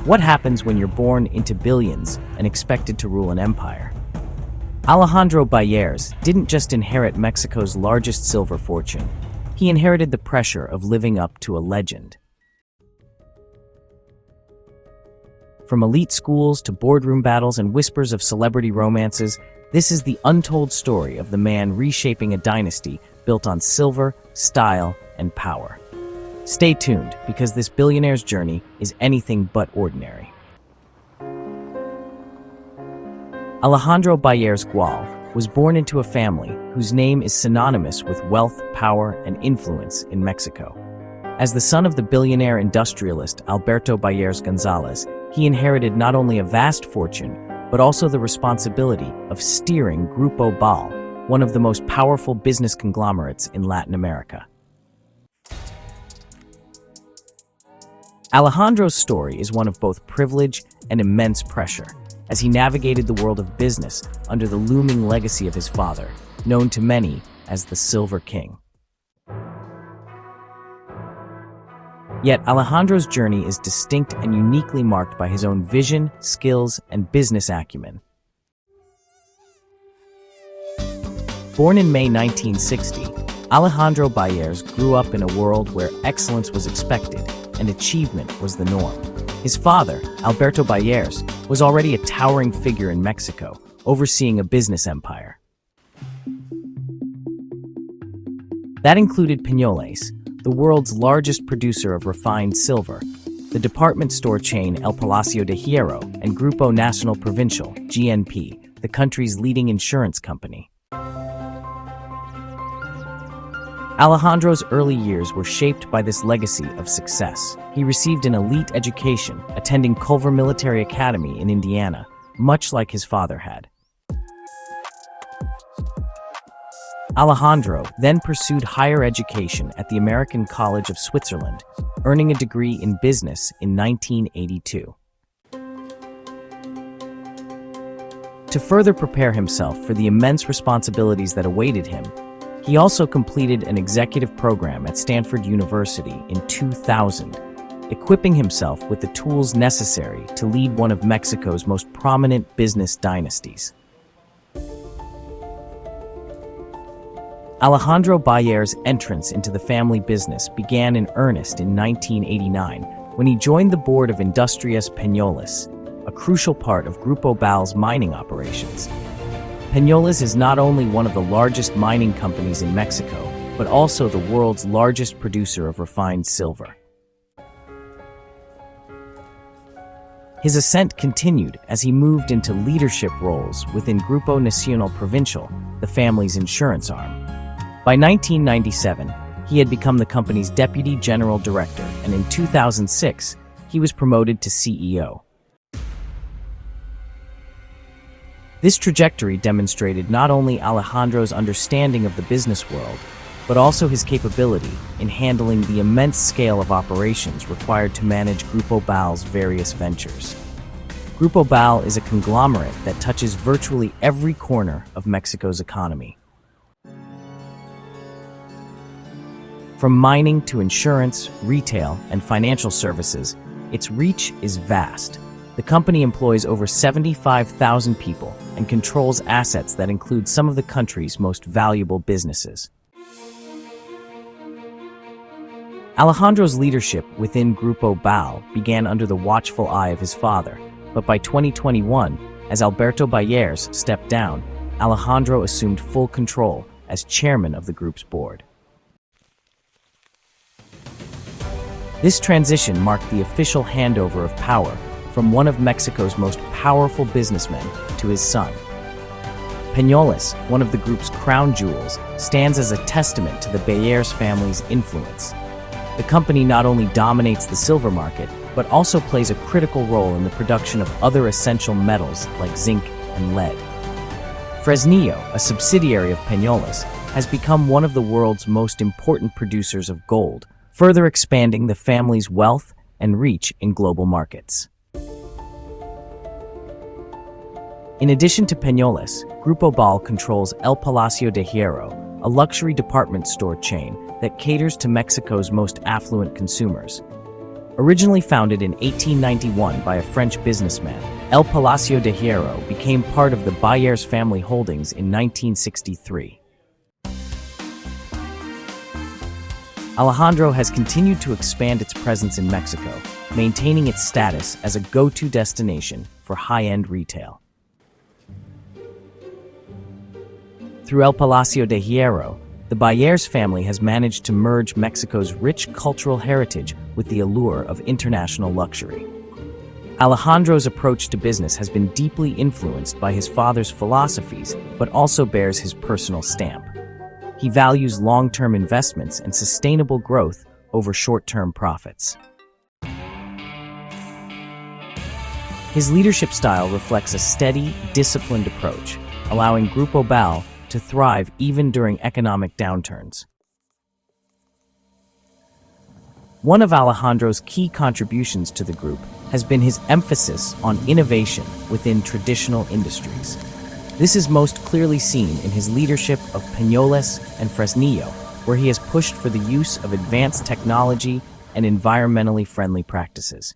What happens when you're born into billions and expected to rule an empire? Alejandro Baillères didn't just inherit Mexico's largest silver fortune. He inherited the pressure of living up to a legend. From elite schools to boardroom battles and whispers of celebrity romances, this is the untold story of the man reshaping a dynasty built on silver, style, and power. Stay tuned, because this billionaire's journey is anything but ordinary. Alejandro Baillères was born into a family whose name is synonymous with wealth, power, and influence in Mexico. As the son of the billionaire industrialist Alberto Baillères González, he inherited not only a vast fortune, but also the responsibility of steering Grupo BAL, one of the most powerful business conglomerates in Latin America. Alejandro's story is one of both privilege and immense pressure, as he navigated the world of business under the looming legacy of his father, known to many as the Silver King. Yet Alejandro's journey is distinct and uniquely marked by his own vision, skills, and business acumen. Born in May 1960, Alejandro Baillères grew up in a world where excellence was expected and achievement was the norm. His father, Alberto Baillères, was already a towering figure in Mexico, overseeing a business empire. That included Peñoles, the world's largest producer of refined silver, the department store chain El Palacio de Hierro, and Grupo Nacional Provincial, GNP, the country's leading insurance company. Alejandro's early years were shaped by this legacy of success. He received an elite education, attending Culver Military Academy in Indiana, much like his father had. Alejandro then pursued higher education at the American College of Switzerland, earning a degree in business in 1982. To further prepare himself for the immense responsibilities that awaited him, he also completed an executive program at Stanford University in 2000, equipping himself with the tools necessary to lead one of Mexico's most prominent business dynasties. Alejandro Baillères' entrance into the family business began in earnest in 1989 when he joined the board of Industrias Peñoles, a crucial part of Grupo BAL's mining operations. Peñoles is not only one of the largest mining companies in Mexico, but also the world's largest producer of refined silver. His ascent continued as he moved into leadership roles within Grupo Nacional Provincial, the family's insurance arm. By 1997, he had become the company's deputy general director, and in 2006, he was promoted to CEO. This trajectory demonstrated not only Alejandro's understanding of the business world, but also his capability in handling the immense scale of operations required to manage Grupo BAL's various ventures. Grupo BAL is a conglomerate that touches virtually every corner of Mexico's economy. From mining to insurance, retail, and financial services, its reach is vast. The company employs over 75,000 people and controls assets that include some of the country's most valuable businesses. Alejandro's leadership within Grupo BAL began under the watchful eye of his father, but by 2021, as Alberto Baillères stepped down, Alejandro assumed full control as chairman of the group's board. This transition marked the official handover of power from one of Mexico's most powerful businessmen to his son. Peñoles, one of the group's crown jewels, stands as a testament to the Baillères family's influence. The company not only dominates the silver market, but also plays a critical role in the production of other essential metals like zinc and lead. Fresnillo, a subsidiary of Peñoles, has become one of the world's most important producers of gold, further expanding the family's wealth and reach in global markets. In addition to Peñoles, Grupo BAL controls El Palacio de Hierro, a luxury department store chain that caters to Mexico's most affluent consumers. Originally founded in 1891 by a French businessman, El Palacio de Hierro became part of the Baillères family holdings in 1963. Alejandro has continued to expand its presence in Mexico, maintaining its status as a go-to destination for high-end retail. Through El Palacio de Hierro, the Baillères family has managed to merge Mexico's rich cultural heritage with the allure of international luxury. Alejandro's approach to business has been deeply influenced by his father's philosophies, but also bears his personal stamp. He values long-term investments and sustainable growth over short-term profits. His leadership style reflects a steady, disciplined approach, allowing Grupo BAL to thrive even during economic downturns. One of Alejandro's key contributions to the group has been his emphasis on innovation within traditional industries. This is most clearly seen in his leadership of Peñoles and Fresnillo, where he has pushed for the use of advanced technology and environmentally friendly practices.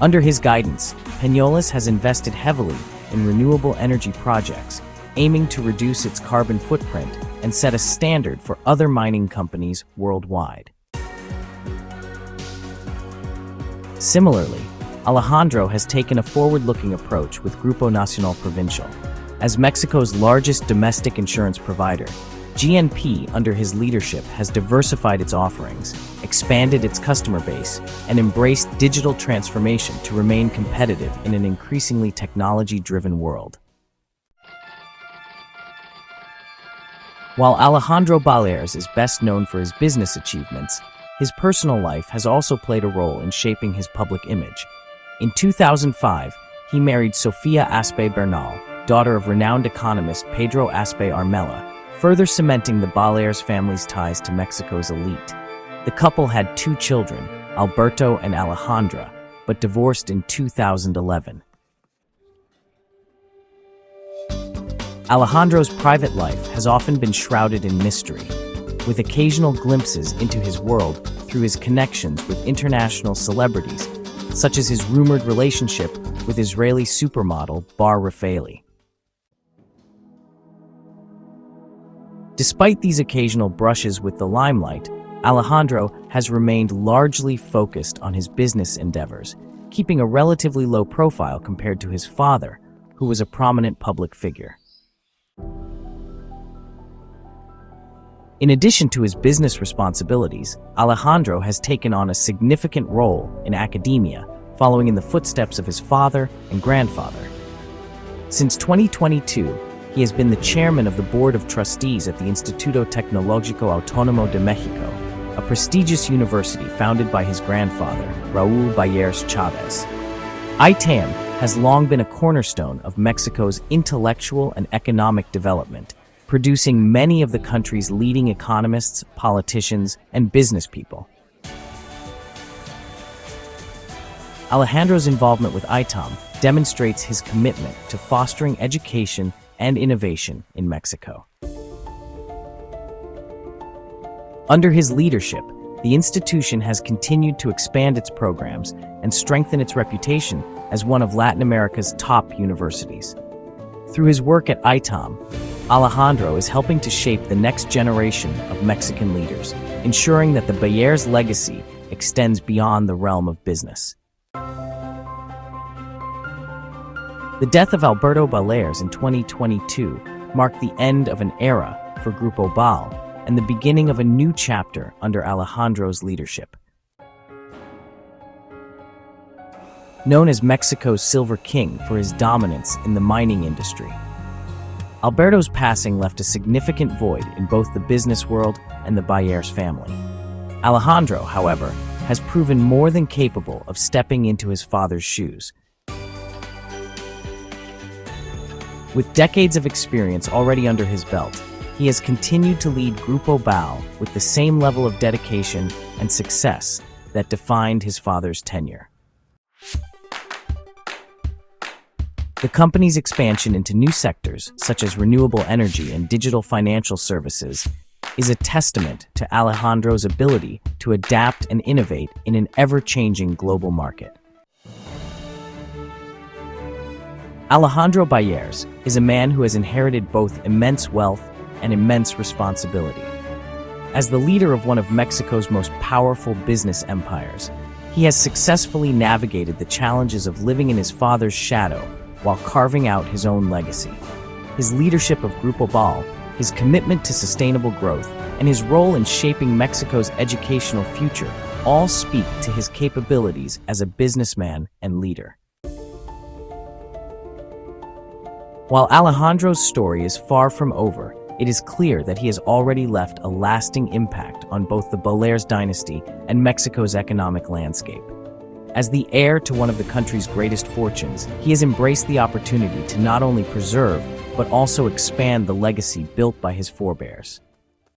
Under his guidance, Peñoles has invested heavily in renewable energy projects, aiming to reduce its carbon footprint and set a standard for other mining companies worldwide. Similarly, Alejandro has taken a forward-looking approach with Grupo Nacional Provincial. As Mexico's largest domestic insurance provider, GNP, under his leadership, has diversified its offerings, expanded its customer base, and embraced digital transformation to remain competitive in an increasingly technology-driven world. While Alejandro Baillères is best known for his business achievements, his personal life has also played a role in shaping his public image. In 2005, he married Sofia Aspe Bernal, daughter of renowned economist Pedro Aspe Armella, further cementing the Baillères family's ties to Mexico's elite. The couple had 2 children, Alberto and Alejandra, but divorced in 2011. Alejandro's private life has often been shrouded in mystery, with occasional glimpses into his world through his connections with international celebrities, such as his rumored relationship with Israeli supermodel Bar Refaeli. Despite these occasional brushes with the limelight, Alejandro has remained largely focused on his business endeavors, keeping a relatively low profile compared to his father, who was a prominent public figure. In addition to his business responsibilities, Alejandro has taken on a significant role in academia, following in the footsteps of his father and grandfather. Since 2022, he has been the chairman of the Board of Trustees at the Instituto Tecnológico Autónomo de México, a prestigious university founded by his grandfather, Raúl Baillères Chávez. ITAM has long been a cornerstone of Mexico's intellectual and economic development, producing many of the country's leading economists, politicians, and business people. Alejandro's involvement with ITAM demonstrates his commitment to fostering education and innovation in Mexico. Under his leadership, the institution has continued to expand its programs and strengthen its reputation as one of Latin America's top universities. Through his work at ITAM, Alejandro is helping to shape the next generation of Mexican leaders, ensuring that the Baillères legacy extends beyond the realm of business. The death of Alberto Baillères in 2022 marked the end of an era for Grupo BAL and the beginning of a new chapter under Alejandro's leadership. Known as Mexico's Silver King for his dominance in the mining industry, Alberto's passing left a significant void in both the business world and the Baillères family. Alejandro, however, has proven more than capable of stepping into his father's shoes. With decades of experience already under his belt, he has continued to lead Grupo BAL with the same level of dedication and success that defined his father's tenure. The company's expansion into new sectors, such as renewable energy and digital financial services, is a testament to Alejandro's ability to adapt and innovate in an ever-changing global market. Alejandro Baillères is a man who has inherited both immense wealth and immense responsibility. As the leader of one of Mexico's most powerful business empires, he has successfully navigated the challenges of living in his father's shadow while carving out his own legacy. His leadership of Grupo BAL, his commitment to sustainable growth, and his role in shaping Mexico's educational future all speak to his capabilities as a businessman and leader. While Alejandro's story is far from over, it is clear that he has already left a lasting impact on both the Baillères dynasty and Mexico's economic landscape. As the heir to one of the country's greatest fortunes, he has embraced the opportunity to not only preserve, but also expand the legacy built by his forebears.